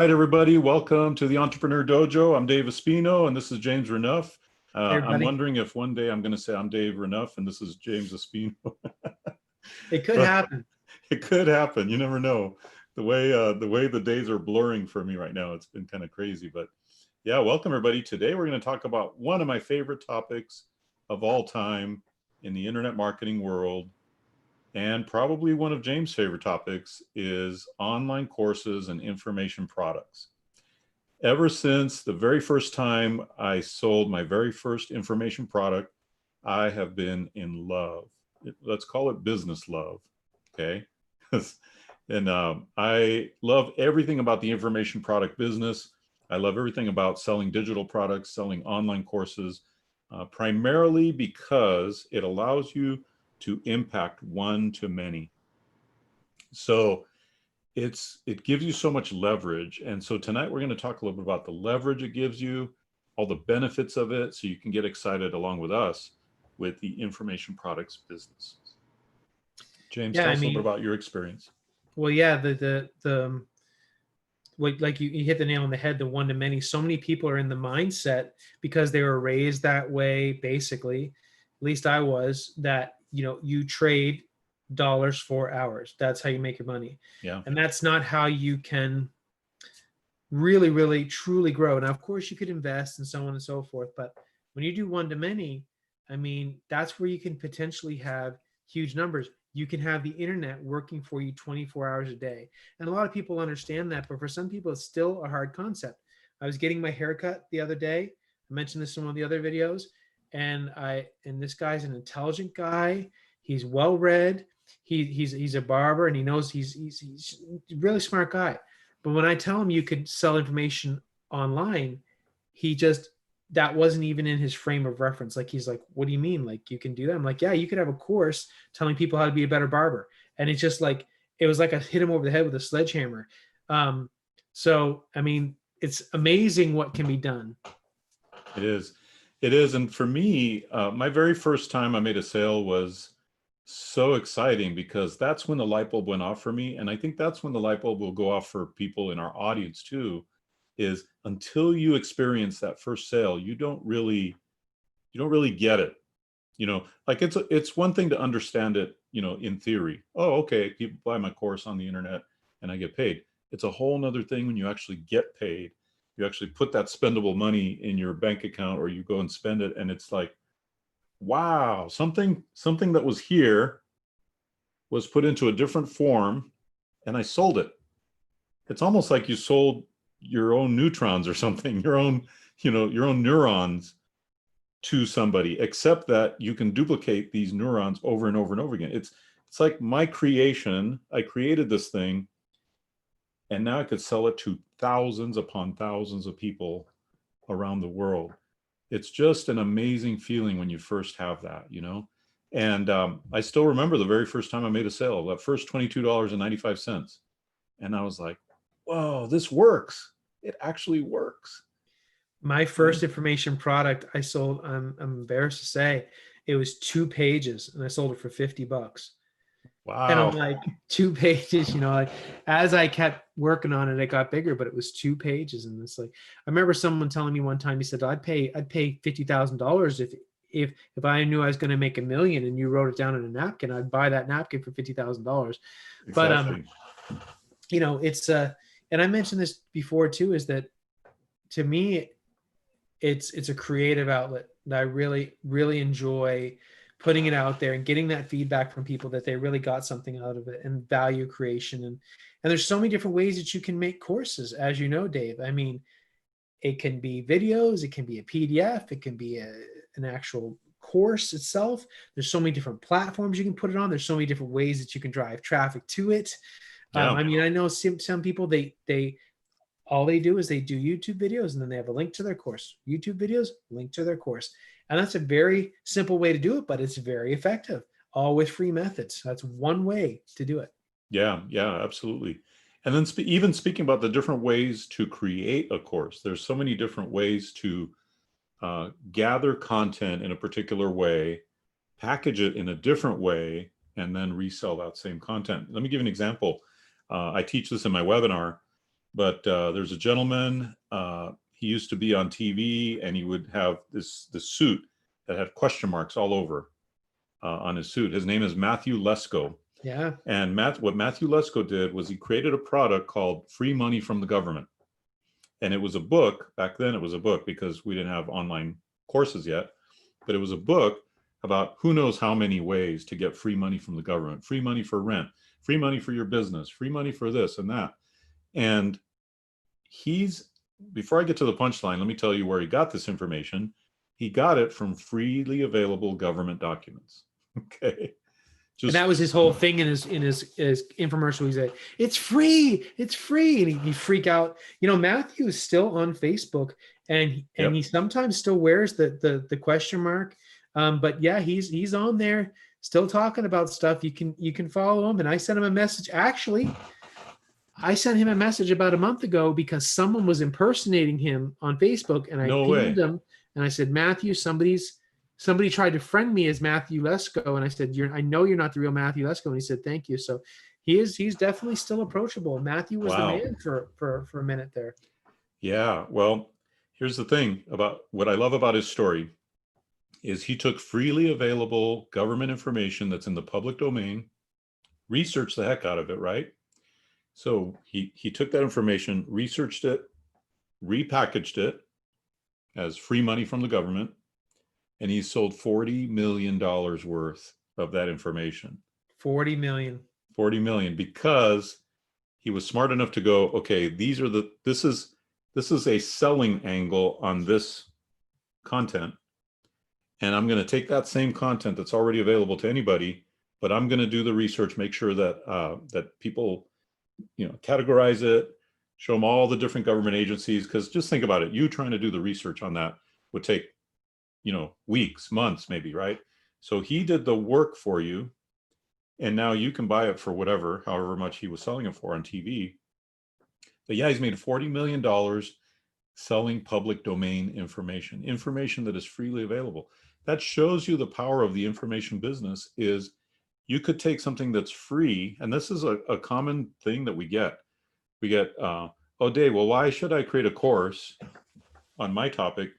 All right, everybody, welcome to the Entrepreneur Dojo. I'm Dave Espino, and this is James Renouf. Hey, I'm everybody. wondering if one day I'm going to say I'm Dave Renouf, and this is James Espino. It could But happen. it could happen. You never know. The way the days are blurring for me right now, it's been kind of crazy. But yeah, welcome, everybody. Today, we're going to talk about one of my favorite topics of all time in the internet marketing world. And probably one of James' favorite topics is online courses and information products. Ever since the very first time I sold my very first information product, I have been in love. Let's call it business love, okay? And I love everything about the information product business. I love everything about selling digital products, selling online courses, primarily because it allows you to impact one to many. So it gives you so much leverage. And so tonight we're going to talk a little bit about the leverage it gives you, all the benefits of it, so you can get excited along with us with the information products business. James, Yeah, tell I us a little bit mean, about your experience. well, yeah, like you hit the nail on the head, the one to many. So many people are in the mindset because they were raised that way, basically. At least I was, that you trade dollars for hours. That's how you make your money. Yeah. And that's not how you can really, really, truly grow. Now, of course, you could invest and so on and so forth. But when you do one to many, I mean, that's where you can potentially have huge numbers. You can have the internet working for you 24 hours a day. And a lot of people understand that, but for some people, it's still a hard concept. I was getting my haircut the other day. I mentioned this in one of the other videos. And this guy's an intelligent guy. He's well read. He's a barber, and he knows he's a really smart guy. But when I tell him you could sell information online, that wasn't even in his frame of reference. Like, he's like, what do you mean? Like, you can do that? I'm like, yeah, you could have a course telling people how to be a better barber. And it's just like, it was like I hit him over the head with a sledgehammer. So, I mean, it's amazing what can be done. It is. It is. And for me, my very first time I made a sale was so exciting because that's when the light bulb went off for me. And I think that's when the light bulb will go off for people in our audience too, is until you experience that first sale, you don't really get it. Like it's one thing to understand it, in theory. Oh, okay, people buy my course on the internet and I get paid. It's a whole nother thing when you actually get paid. You actually put that spendable money in your bank account or you go and spend it, and it's like, wow, something that was here was put into a different form and I sold it. It's almost like you sold your own neutrons or something, your own neurons to somebody, except that you can duplicate these neurons over and over and over again. It's like my creation. I created this thing and now I could sell it to thousands upon thousands of people around the world. It's just an amazing feeling when you first have that, And I still remember the very first time I made a sale, that first $22.95. And I was like, whoa, this works. It actually works. My first information product I sold, I'm embarrassed to say, it was 2 pages, and I sold it for $50. And I'm Wow. like, 2 pages, like, as I kept working on it, it got bigger, but it was 2 pages. And it's like, I remember someone telling me one time, he said, I'd pay $50,000 if I knew I was going to make $1 million and you wrote it down on a napkin. I'd buy that napkin for $50,000. Exactly. But it's and I mentioned this before too, is that to me, it's a creative outlet that I really, really enjoy putting it out there and getting that feedback from people that they really got something out of it, and value creation. And there's so many different ways that you can make courses, as you know, Dave. I mean, it can be videos, it can be a PDF, it can be an actual course itself. There's so many different platforms you can put it on. There's so many different ways that you can drive traffic to it. Yeah. I mean, I know some people, they all they do is they do YouTube videos and then they have a link to their course. YouTube videos, link to their course. And that's a very simple way to do it, but it's very effective, all with free methods. That's one way to do it. Yeah, absolutely. And then even speaking about the different ways to create a course, there's so many different ways to gather content in a particular way, package it in a different way, and then resell that same content. Let me give you an example. I teach this in my webinar. but there's a gentleman, he used to be on TV, and he would have this suit that had question marks all over on his suit. His name is Matthew Lesko. Yeah. And what Matthew Lesko did was he created a product called Free Money from the Government. And it was a book. Back then it was a book because we didn't have online courses yet, but it was a book about who knows how many ways to get free money from the government, free money for rent, free money for your business, free money for this and that. And before I get to the punchline, let me tell you where he got this information. He got it from freely available government documents. Okay. And that was his whole thing in his infomercial. He said, "It's free, it's free," and he'd freak out. You know, Matthew is still on Facebook, and he sometimes still wears the question mark. But yeah, he's on there still talking about stuff. You can follow him. And I sent him a message. Actually, I sent him a message about a month ago because someone was impersonating him on Facebook, and I pinged him and I said, "Matthew, somebody tried to friend me as Matthew Lesko," and I said, I know you're not the real Matthew Lesko." And he said, "Thank you." So he's definitely still approachable. Matthew was the man for a minute there. Yeah. Well, here's the thing about what I love about his story is he took freely available government information that's in the public domain, researched the heck out of it, right? So he took that information, researched it, repackaged it as free money from the government, and he sold $40 million worth of that information. 40 million. 40 million, because he was smart enough to go, okay, this is a selling angle on this content. And I'm going to take that same content that's already available to anybody, but I'm going to do the research, make sure that that people, categorize it, show them all the different government agencies. Because just think about it, you trying to do the research on that would take, weeks, months, maybe, right? So he did the work for you, and now you can buy it for however much he was selling it for on TV. But yeah, he's made $40 million selling public domain information that is freely available. That shows you the power of the information business. Is you could take something that's free, and this is a common thing that we get. We get, oh, Dave, well, why should I create a course on my topic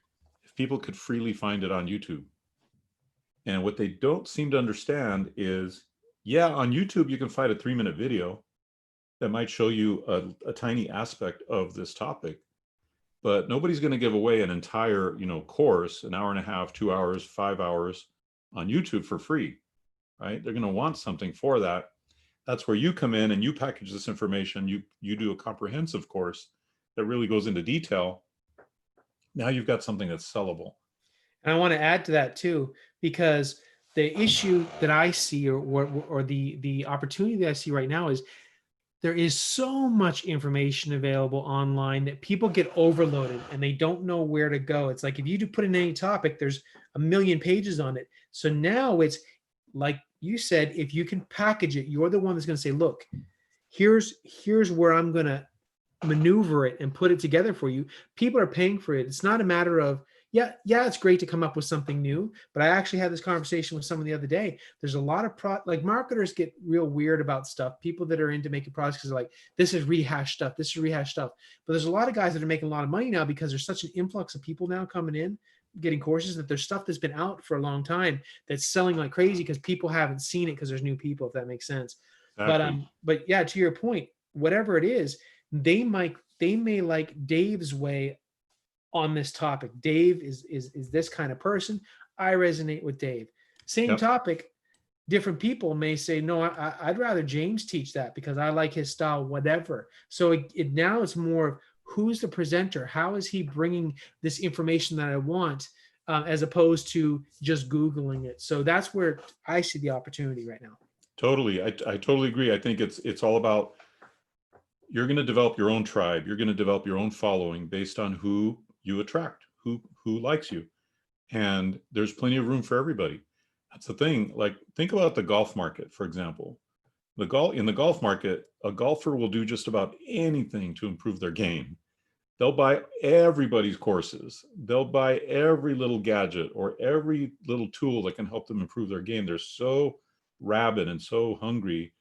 if people could freely find it on YouTube? And what they don't seem to understand is, yeah, on YouTube, you can find a 3-minute video that might show you a tiny aspect of this topic, but nobody's going to give away an entire, course, an hour and a half, 2 hours, 5 hours on YouTube for free, right? They're going to want something for that. That's where you come in and you package this information. You do a comprehensive course that really goes into detail. Now you've got something that's sellable. And I want to add to that too, because the issue that I see, or the opportunity that I see right now, is there is so much information available online that people get overloaded and they don't know where to go. It's like if you do put in any topic, there's a million pages on it. So now it's like you said, if you can package it, you're the one that's going to say, look, here's where I'm going to maneuver it and put it together for you. People are paying for it. It's not a matter of, yeah, it's great to come up with something new. But I actually had this conversation with someone the other day. There's a lot of marketers get real weird about stuff. People that are into making products, because they're like, this is rehashed stuff. This is rehashed stuff. But there's a lot of guys that are making a lot of money now because there's such an influx of people now coming in, getting courses, that there's stuff that's been out for a long time that's selling like crazy because people haven't seen it because there's new people, if that makes sense. Exactly. But yeah, to your point, whatever it is, they may like Dave's way on this topic. Dave is this kind of person. I resonate with Dave. Same topic, different people may say, no, I'd rather James teach that because I like his style, whatever. So now it's more of who's the presenter? How is he bringing this information that I want, as opposed to just Googling it? So that's where I see the opportunity right now. Totally. I totally agree. I think it's all about, you're going to develop your own tribe. You're going to develop your own following based on who you attract, who likes you. And there's plenty of room for everybody. That's the thing. Like, think about the golf market, for example. In the golf market, a golfer will do just about anything to improve their game. They'll buy everybody's courses. They'll buy every little gadget or every little tool that can help them improve their game. They're so rabid and so hungry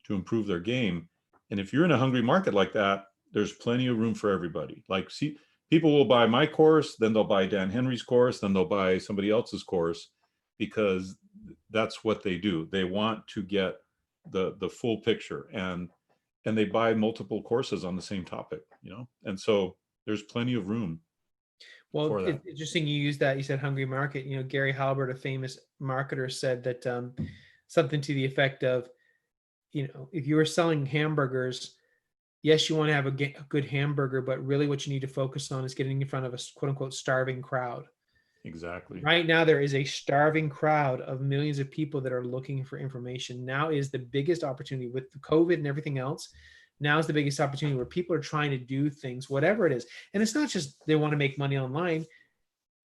to improve their game. And if you're in a hungry market like that, there's plenty of room for everybody. Like, see, people will buy my course, then they'll buy Dan Henry's course, then they'll buy somebody else's course, because that's what they do. They want to get the full picture, and they buy multiple courses on the same topic, you know? And so there's plenty of room Well, for that. it's interesting you use that. You said hungry market. You know, Gary Halbert, a famous marketer, said that something to the effect of, you know, if you were selling hamburgers, yes, you want to have a good hamburger, but really what you need to focus on is getting in front of a quote unquote starving crowd. Exactly. Right now, there is a starving crowd of millions of people that are looking for information. Now is the biggest opportunity with the COVID and everything else. Now is the biggest opportunity where people are trying to do things, whatever it is. And it's not just they want to make money online.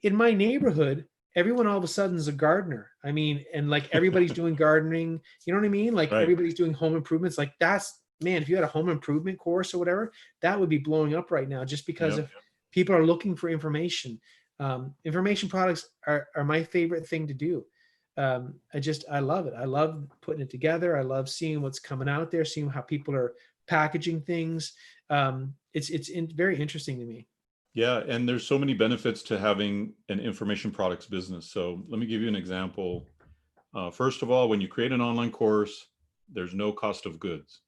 In my neighborhood, everyone all of a sudden is a gardener. I mean, and like everybody's doing gardening. You know what I mean? Like Right. everybody's doing home improvements. Like that's, man, if you had a home improvement course or whatever, that would be blowing up right now just because Yep. of people are looking for information. Information products are my favorite thing to do. I love it. I love putting it together. I love seeing what's coming out there, seeing how people are packaging things. It's very interesting to me. Yeah, and there's so many benefits to having an information products business. So let me give you an example. First of all, when you create an online course, there's no cost of goods.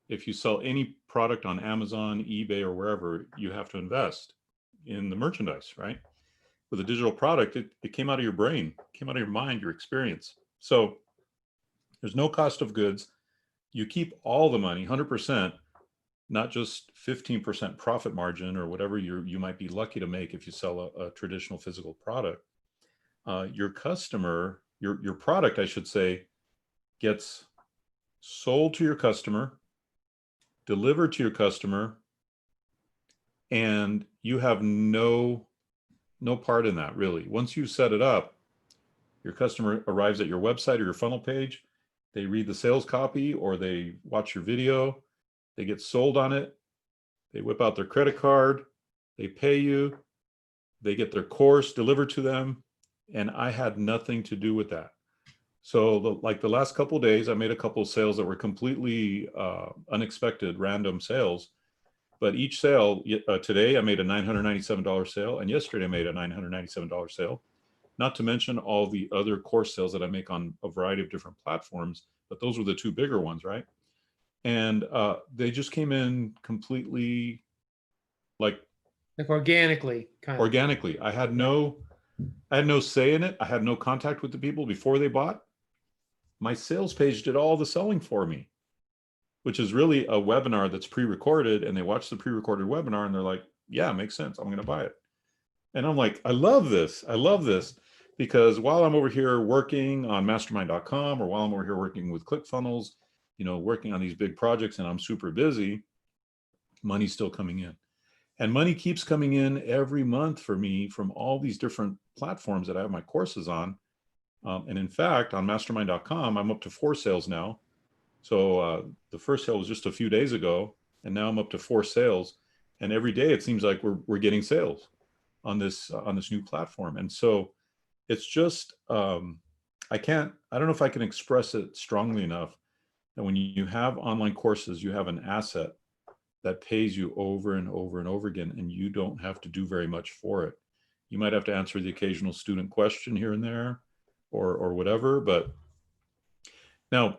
If you sell any product on Amazon, eBay, or wherever, you have to invest in the merchandise, right? With a digital product, it came out of your brain, came out of your mind, your experience. So there's no cost of goods. You keep all the money, 100%, not just 15% profit margin or whatever you might be lucky to make if you sell a traditional physical product. Your customer, your product, I should say, gets sold to your customer, delivered to your customer, and you have no part in that, really. Once you set it up, your customer arrives at your website or your funnel page, they read the sales copy or they watch your video, they get sold on it, they whip out their credit card, they pay you, they get their course delivered to them, and I had nothing to do with that. So like the last couple of days, I made a couple of sales that were completely unexpected, random sales. But each sale, today I made a $997 sale, and yesterday I made a $997 sale. Not to mention all the other course sales that I make on a variety of different platforms, but those were the two bigger ones, right? And they just came in completely like organically, kind of. Organically. I had no say in it. I had no contact with the people before they bought. My sales page did all the selling for me, which is really a webinar that's pre-recorded, and they watch the pre-recorded webinar and they're like, yeah, it makes sense, I'm going to buy it. And I'm like, I love this, because while I'm over here working on mastermind.com, or while I'm over here working with ClickFunnels, you know, working on these big projects, and I'm super busy, money's still coming in. And money keeps coming in every month for me from all these different platforms that I have my courses on. And in fact, on mastermind.com, I'm up to 4 sales now. So the first sale was just a few days ago, and now I'm up to 4 sales. And every day it seems like we're getting sales on this new platform. And so it's just, I don't know if I can express it strongly enough, that when you have online courses, you have an asset that pays you over and over and over again, and you don't have to do very much for it. You might have to answer the occasional student question here and there, or whatever. But now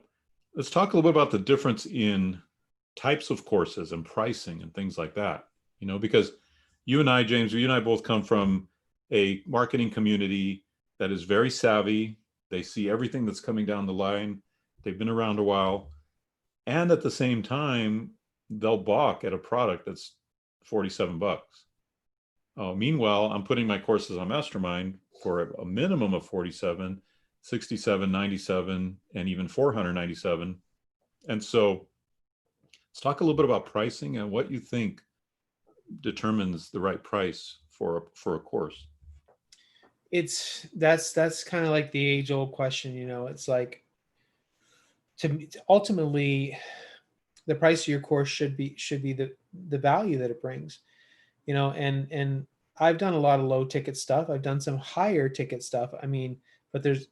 let's talk a little bit about the difference in types of courses and pricing and things like that. You know, because you and I, James, you and I both come from a marketing community that is very savvy. They see everything that's coming down the line. They've been around a while. And at the same time, they'll balk at a product that's $47. Meanwhile, I'm putting my courses on Mastermind for a minimum of 47, 67, 97, and even 497. And so let's talk a little bit about pricing and what you think determines the right price for a course. That's kind of like the age-old question, you know. It's like, ultimately the price of your course should be the value that it brings, you know. And I've done a lot of low ticket stuff. I've done some higher ticket stuff. I mean, but there's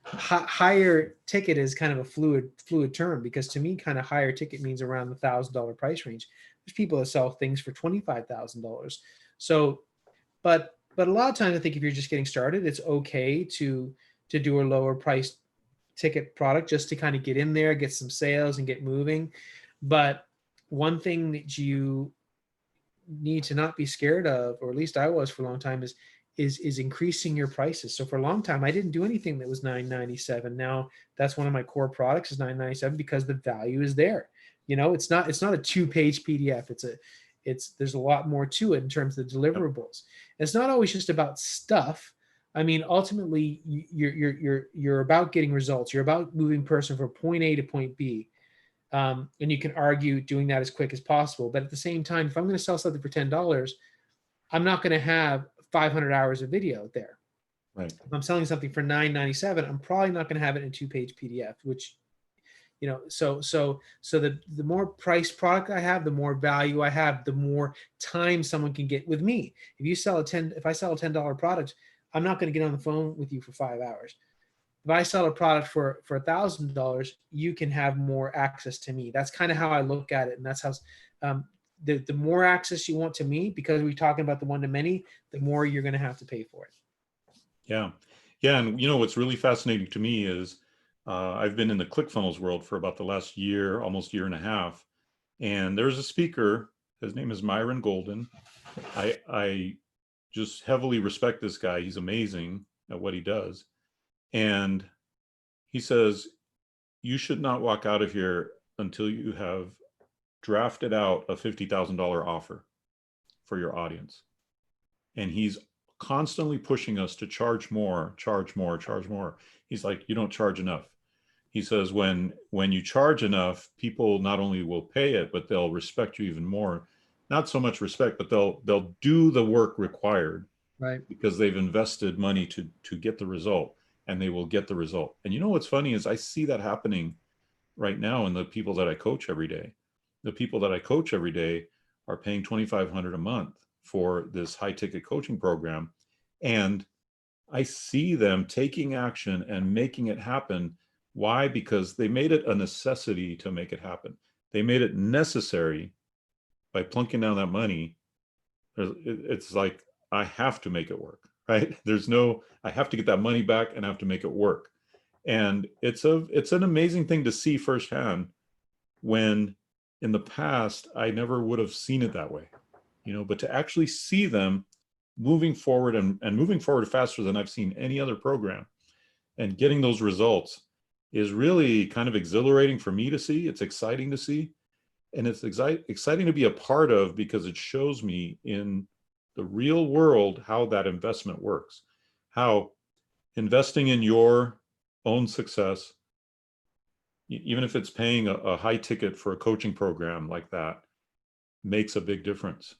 higher ticket is kind of a fluid term, because to me, kind of higher ticket means around the $1,000 price range. There's people that sell things for $25,000. So, but a lot of times I think if you're just getting started, it's okay to do a lower price ticket product just to kind of get in there, get some sales and get moving. But one thing that you need to not be scared of, or at least I was for a long time, is increasing your prices. So for a long time, I didn't do anything that was $9.97. Now that's one of my core products is $9.97 because the value is there. You know, it's not a 2-page PDF. There's a lot more to it in terms of the deliverables. It's not always just about stuff. I mean, ultimately, you're about getting results. You're about moving person from point A to point B. And you can argue doing that as quick as possible. But at the same time, if I'm going to sell something for $10, I'm not going to have 500 hours of video there. Right. If I'm selling something for $9.97, I'm probably not going to have it in a 2-page PDF, which, you know, so the more price product I have, the more value I have, the more time someone can get with me. If I sell a $10 product, I'm not going to get on the phone with you for 5 hours. If I sell a product for $1,000, you can have more access to me. That's kind of how I look at it. And that's how, the more access you want to me, because we're talking about the one-to-many, the more you're going to have to pay for it. Yeah. Yeah. And you know, what's really fascinating to me is I've been in the ClickFunnels world for about the last year, almost year and a half. And there's a speaker, his name is Myron Golden. I just heavily respect this guy. He's amazing at what he does. And he says, you should not walk out of here until you have drafted out a $50,000 offer for your audience. And he's constantly pushing us to charge more, charge more, charge more. He's like, you don't charge enough. He says, when you charge enough, people not only will pay it, but they'll respect you even more. Not so much respect, but they'll do the work required, right? Because they've invested money to get the result, and they will get the result. And you know what's funny is I see that happening right now in the people that I coach every day. The people that I coach every day are paying $2,500 a month for this high ticket coaching program. And I see them taking action and making it happen. Why? Because they made it a necessity to make it happen. They made it necessary by plunking down that money. It's like, I have to make it work, right? I have to get that money back and I have to make it work. And it's an amazing thing to see firsthand, when in the past, I never would have seen it that way, you know, but to actually see them moving forward and moving forward faster than I've seen any other program and getting those results is really kind of exhilarating for me to see. It's exciting to see. And it's exciting to be a part of, because it shows me in the real world how that investment works, how investing in your own success, even if it's paying a high ticket for a coaching program like that, makes a big difference.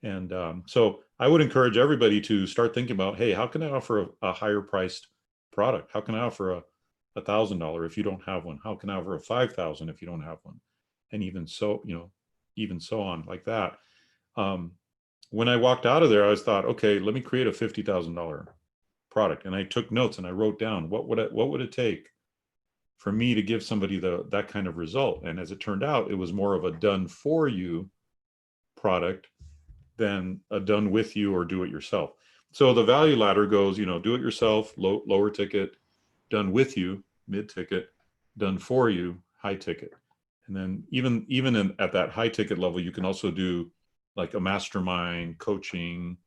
And so I would encourage everybody to start thinking about, hey, how can I offer a higher priced product? How can I offer a $1,000 if you don't have one? How can I offer a $5,000 if you don't have one? And even so, you know, even so on like that. When I walked out of there, I thought, okay, let me create a $50,000 product. And I took notes and I wrote down what would it take for me to give somebody that kind of result. And as it turned out, it was more of a done for you product than a done with you or do it yourself. So the value ladder goes, you know, do it yourself, lower ticket, done with you, mid ticket, done for you, high ticket. And then even at that high ticket level, you can also do like a mastermind coaching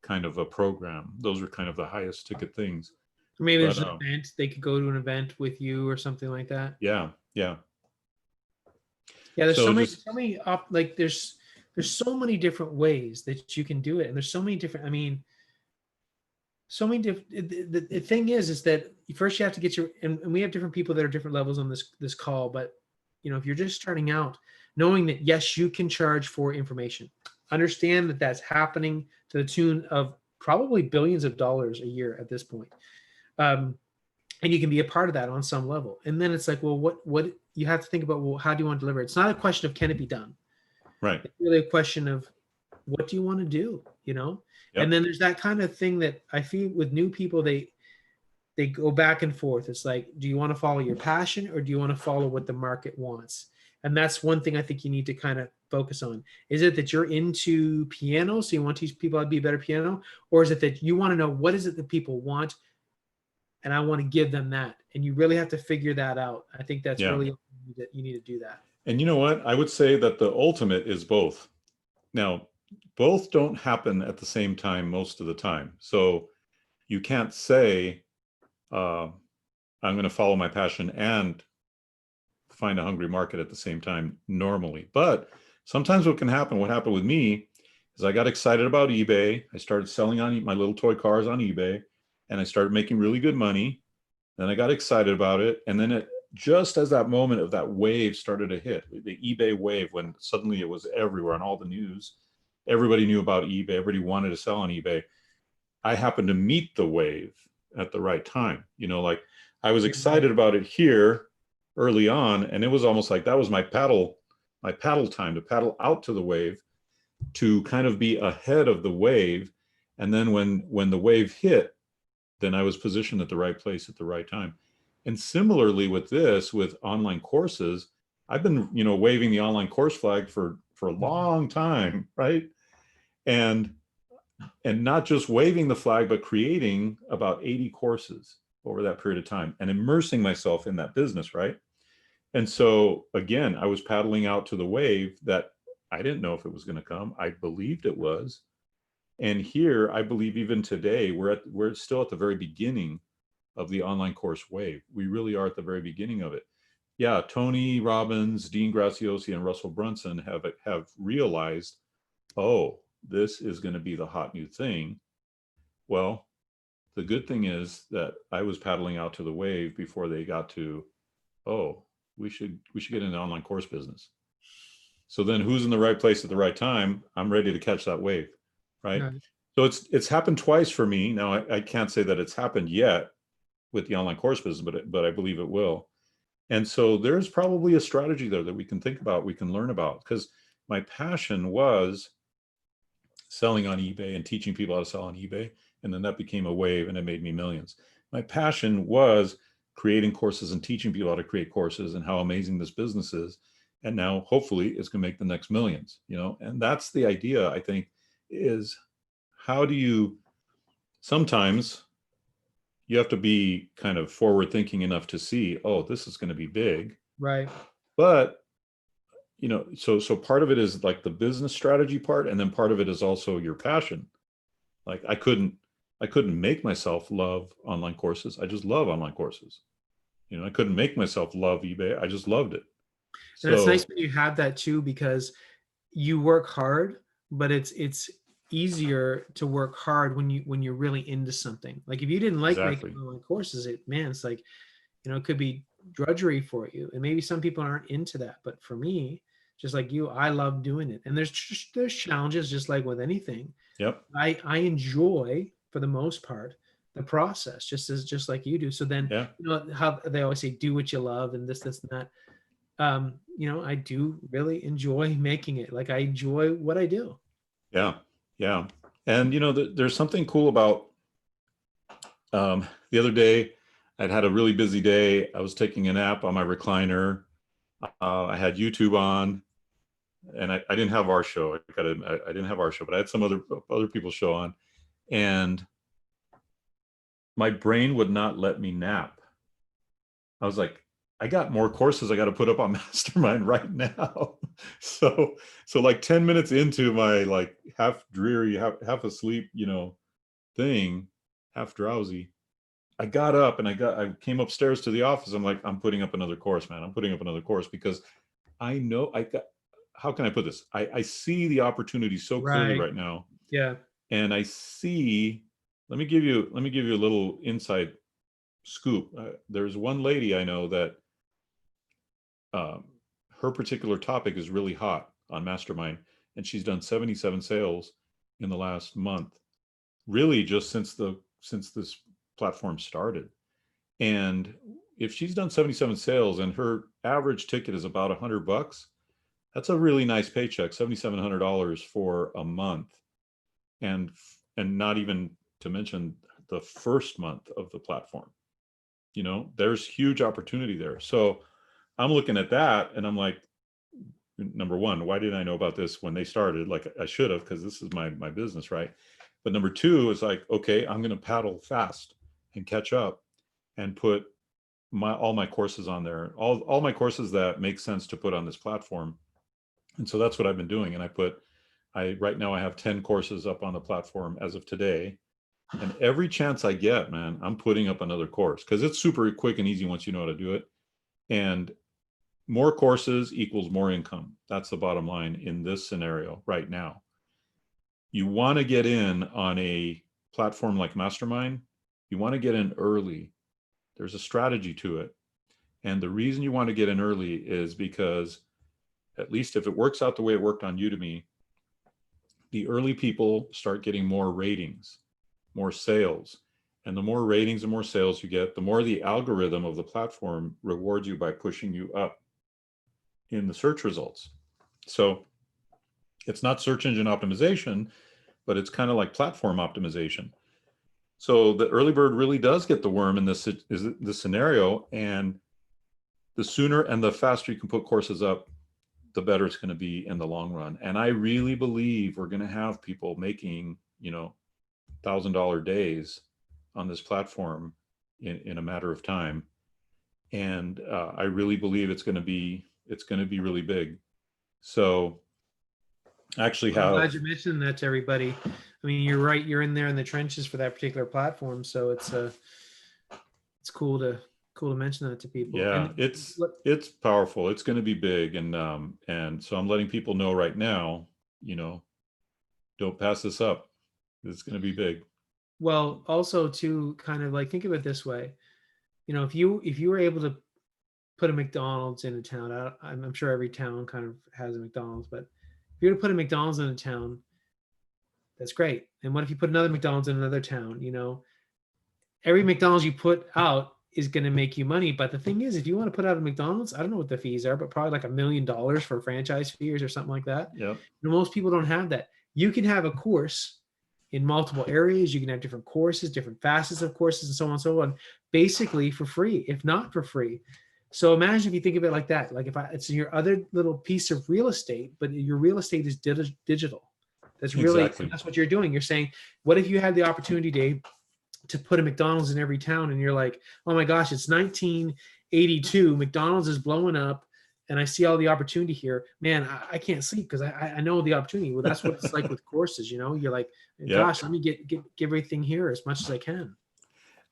kind of a program. Those are kind of the highest ticket things. Or maybe there's an event, they could go to an event with you or something like that. Yeah. There's so many like there's so many different ways that you can do it, and there's so many different. I mean, so many different. The thing is that first you have to get your, and we have different people that are different levels on this call, but you know, if you're just starting out, knowing that yes, you can charge for information, understand that that's happening to the tune of probably billions of dollars a year at this point. And you can be a part of that on some level. And then it's like, well, what you have to think about, well, how do you want to deliver it? It's not a question of can it be done? Right. It's really a question of what do you want to do, you know? Yep. And then there's that kind of thing that I feel with new people, they go back and forth. It's like, do you want to follow your passion or do you want to follow what the market wants? And that's one thing I think you need to kind of focus on? Is it that you're into piano, so you want to teach people how to be a better piano? Or is it that you want to know what is it that people want and I want to give them that? And you really have to figure that out. I think that's Yeah. really, you need to do that. And you know what? I would say that the ultimate is both. Now, both don't happen at the same time most of the time. So you can't say, I'm going to follow my passion and find a hungry market at the same time normally. But sometimes what can happen, what happened with me is I got excited about eBay. I started selling on my little toy cars on eBay, and I started making really good money. Then I got excited about it. And then it, just as that moment of that wave started to hit, the eBay wave, when suddenly it was everywhere on all the news, everybody knew about eBay, everybody wanted to sell on eBay. I happened to meet the wave at the right time. You know, like I was excited about it here early on, and it was almost like that was my paddle time to paddle out to the wave, to kind of be ahead of the wave. And then when the wave hit, then I was positioned at the right place at the right time. And similarly with this, with online courses, I've been, you know, waving the online course flag for a long time, right? And not just waving the flag, but creating about 80 courses over that period of time and immersing myself in that business, right? And so again, I was paddling out to the wave that I didn't know if it was going to come. I believed it was. And here, I believe even today, we're still at the very beginning of the online course wave. We really are at the very beginning of it. Yeah, Tony Robbins, Dean Graziosi, and Russell Brunson have realized, oh, this is going to be the hot new thing. Well, the good thing is that I was paddling out to the wave before they got to, oh, we should get into online course business. So then who's in the right place at the right time? I'm ready to catch that wave, right? Right. So it's happened twice for me. Now I can't say that it's happened yet with the online course business, but I believe it will. And so there's probably a strategy there that we can think about, we can learn about, because my passion was selling on eBay and teaching people how to sell on eBay. And then that became a wave and it made me millions. My passion was creating courses and teaching people how to create courses and how amazing this business is. And now hopefully it's going to make the next millions, you know? And that's the idea, I think, is how do you, sometimes you have to be kind of forward thinking enough to see, oh, this is going to be big. Right. But you know, so part of it is like the business strategy part, and then part of it is also your passion. Like I couldn't make myself love online courses. I just love online courses. You know, I couldn't make myself love eBay. I just loved it. And it's nice So when you have that too, because you work hard, but it's easier to work hard when you're really into something. Like if you didn't like making exactly. online courses, it's like, it could be drudgery for you. And maybe some people aren't into that, but for me, just like you, I love doing it. And there's challenges just like with anything. Yep. I enjoy, for the most part, the process just like you do. So then, Yeah. how they always say, do what you love, and this and that. I do really enjoy making it. Like I enjoy what I do. Yeah. Yeah. And you know, there's something cool about the other day, I'd had a really busy day. I was taking a nap on my recliner. I had YouTube on, and I didn't have our show. I didn't have our show, but I had some other people's show on, and my brain would not let me nap. I was like, I got more courses I got to put up on Mastermind right now. so like 10 minutes into my like half dreary, half asleep, thing, half drowsy, I got up and I came upstairs to the office. I'm like, I'm putting up another course, man. I'm putting up another course because I know how can I put this? I see the opportunity so clearly Right. right now. Yeah. And I see, let me give you a little inside scoop. There's one lady I know that her particular topic is really hot on Mastermind, and she's done 77 sales in the last month, really just since this platform started. And if she's done 77 sales and her average ticket is about $100, that's a really nice paycheck, $7,700 for a month. And not even to mention the first month of the platform. There's huge opportunity there. So I'm looking at that and I'm like, number one, why didn't I know about this when they started? Like I should have, because this is my business, right? But number two is like, okay, I'm going to paddle fast and catch up and put all my courses on there, all my courses that make sense to put on this platform. And so that's what I've been doing. And right now I have 10 courses up on the platform as of today. And every chance I get, man, I'm putting up another course because it's super quick and easy once you know how to do it. And more courses equals more income. That's the bottom line in this scenario right now. You want to get in on a platform like Mastermind. You want to get in early. There's a strategy to it. And the reason you want to get in early is because, at least if it works out the way it worked on Udemy, the early people start getting more ratings, more sales. And the more ratings and more sales you get, the more the algorithm of the platform rewards you by pushing you up in the search results. So it's not search engine optimization, but it's kind of like platform optimization. So the early bird really does get the worm in this scenario, and the sooner and the faster you can put courses up, the better it's going to be in the long run. And I really believe we're going to have people making, $1,000 days on this platform in a matter of time. And I really believe it's going to be really big. So I actually I'm have. glad you mentioned that to everybody. I mean, you're right. You're in there in the trenches for that particular platform, so it's cool to mention that to people. Yeah, And it's powerful. It's going to be big, and so I'm letting people know right now. Don't pass this up. It's going to be big. well, also to kind of like think of it this way, if you were able to put a McDonald's in a town, I'm sure every town kind of has a McDonald's, but if you were to put a McDonald's in a town, that's great. And what if you put another McDonald's in another town? Every McDonald's you put out is going to make you money. But the thing is, if you want to put out a McDonald's, I don't know what the fees are, but probably like $1 million for franchise fees or something like that. Yep. Most people don't have that. You can have a course in multiple areas. You can have different courses, different facets of courses, and so on and so on, basically for free, if not for free. So imagine if you think of it like that. Like it's your other little piece of real estate, but your real estate is digital. That's really, Exactly. that's what you're doing. You're saying, what if you had the opportunity, Dave, to put a McDonald's in every town, and you're like, oh my gosh, it's 1982, McDonald's is blowing up, and I see all the opportunity here. Man, I can't sleep because I know the opportunity. Well, that's what it's like with courses. You're like, gosh, let me get everything here as much as I can.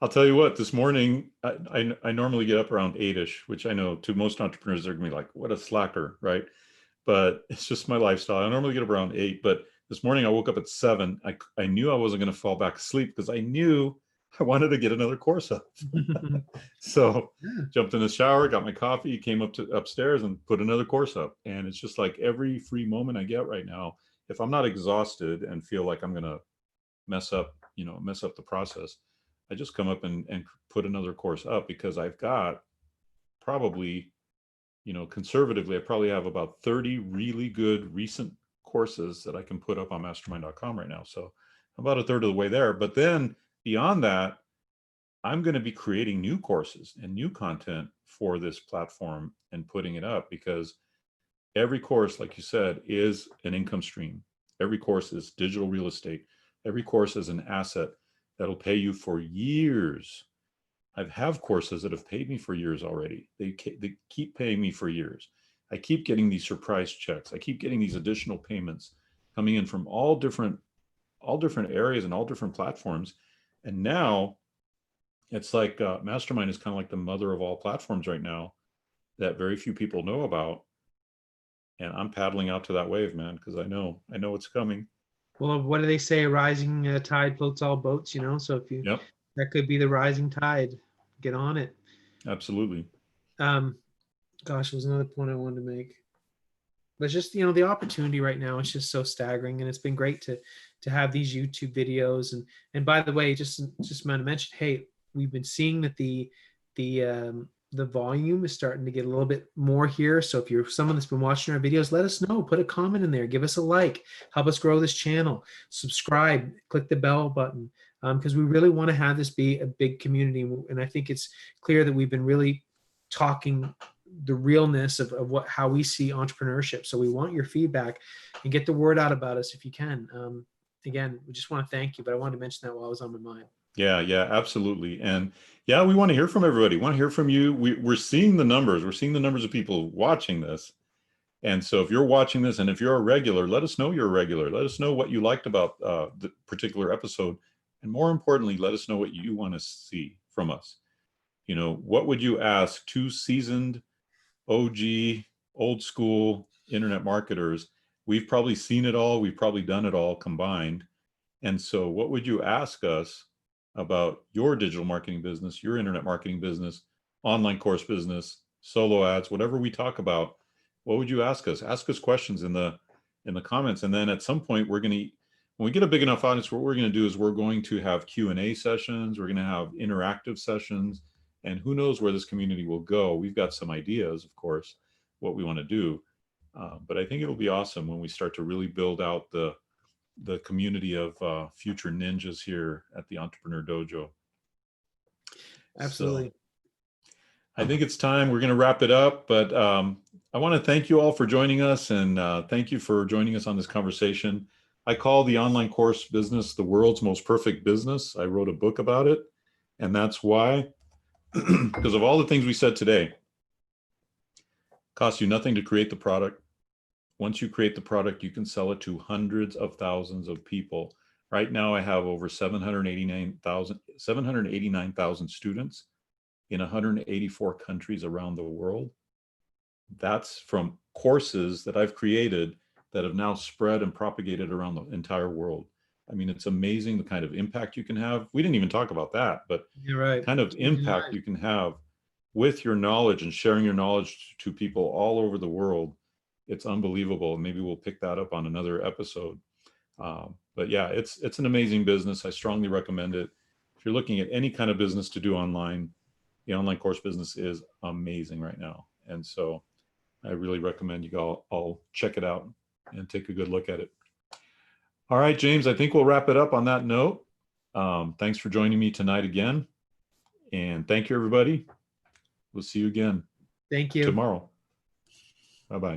I'll tell you what, this morning, I normally get up around 8-ish, which I know to most entrepreneurs, they're going to be like, what a slacker, right? But it's just my lifestyle. I normally get up around 8, but this morning I woke up at 7. I knew I wasn't going to fall back asleep because I knew I wanted to get another course up. So jumped in the shower, got my coffee, came upstairs and put another course up. And it's just like every free moment I get right now, if I'm not exhausted and feel like I'm going to mess up the process, I just come up and put another course up, because I've got probably, conservatively, I probably have about 30 really good recent courses that I can put up on mastermind.com right now. So about a third of the way there. But then beyond that, I'm going to be creating new courses and new content for this platform and putting it up, because every course, like you said, is an income stream. Every course is digital real estate. Every course is an asset that'll pay you for years. I have courses that have paid me for years already. They keep paying me for years. I keep getting these surprise checks. I keep getting these additional payments coming in from all different areas and all different platforms. And now it's like Mastermind is kind of like the mother of all platforms right now that very few people know about. And I'm paddling out to that wave, man, because I know it's coming. Well, what do they say? A rising tide floats all boats, So if you, that could be the rising tide. Get on it. Absolutely. Gosh, there's another point I wanted to make. But just, the opportunity right now is just so staggering, and it's been great to have these YouTube videos. And by the way, just want to mention, hey, we've been seeing that the volume is starting to get a little bit more here. So if you're someone that's been watching our videos, let us know. Put a comment in there. Give us a like. Help us grow this channel. Subscribe. Click the bell button, because we really want to have this be a big community. And I think it's clear that we've been really talking the realness of how we see entrepreneurship. So we want your feedback and get the word out about us if you can. Again, we just want to thank you, but I wanted to mention that while I was on my mind. Yeah, absolutely. And yeah, we want to hear from everybody. We want to hear from you. We're seeing the numbers. We're seeing the numbers of people watching this. And so if you're watching this and if you're a regular, let us know you're a regular. Let us know what you liked about the particular episode. And more importantly, let us know what you want to see from us. You know, what would you ask two seasoned OG, old school internet marketers? We've probably seen it all. We've probably done it all combined. And so what would you ask us about your digital marketing business, your internet marketing business, online course business, solo ads, whatever we talk about? What would you ask us? Ask us questions in the comments. And then at some point, when we get a big enough audience, what we're going to do is we're going to have Q&A sessions. We're going to have interactive sessions. And who knows where this community will go. We've got some ideas, of course, what we want to do. But I think it'll be awesome when we start to really build out the community of future ninjas here at the Entrepreneur Dojo. Absolutely. So I think it's time. We're going to wrap it up, but I want to thank you all for joining us, and thank you for joining us on this conversation. I call the online course business the world's most perfect business. I wrote a book about it, and that's why, because of all the things we said today. It costs you nothing to create the product. Once you create the product, you can sell it to hundreds of thousands of people. Right now, I have over 789,000 students in 184 countries around the world. That's from courses that I've created that have now spread and propagated around the entire world. I mean, it's amazing the kind of impact you can have. We didn't even talk about that, but You're right. the kind of impact you can have with your knowledge and sharing your knowledge to people all over the world. It's unbelievable. Maybe we'll pick that up on another episode. But yeah, it's an amazing business. I strongly recommend it. If you're looking at any kind of business to do online, the online course business is amazing right now. And so I really recommend you all check it out and take a good look at it. All right, James, I think we'll wrap it up on that note. Thanks for joining me tonight again. And thank you, everybody. We'll see you again Thank you. tomorrow. Bye-bye.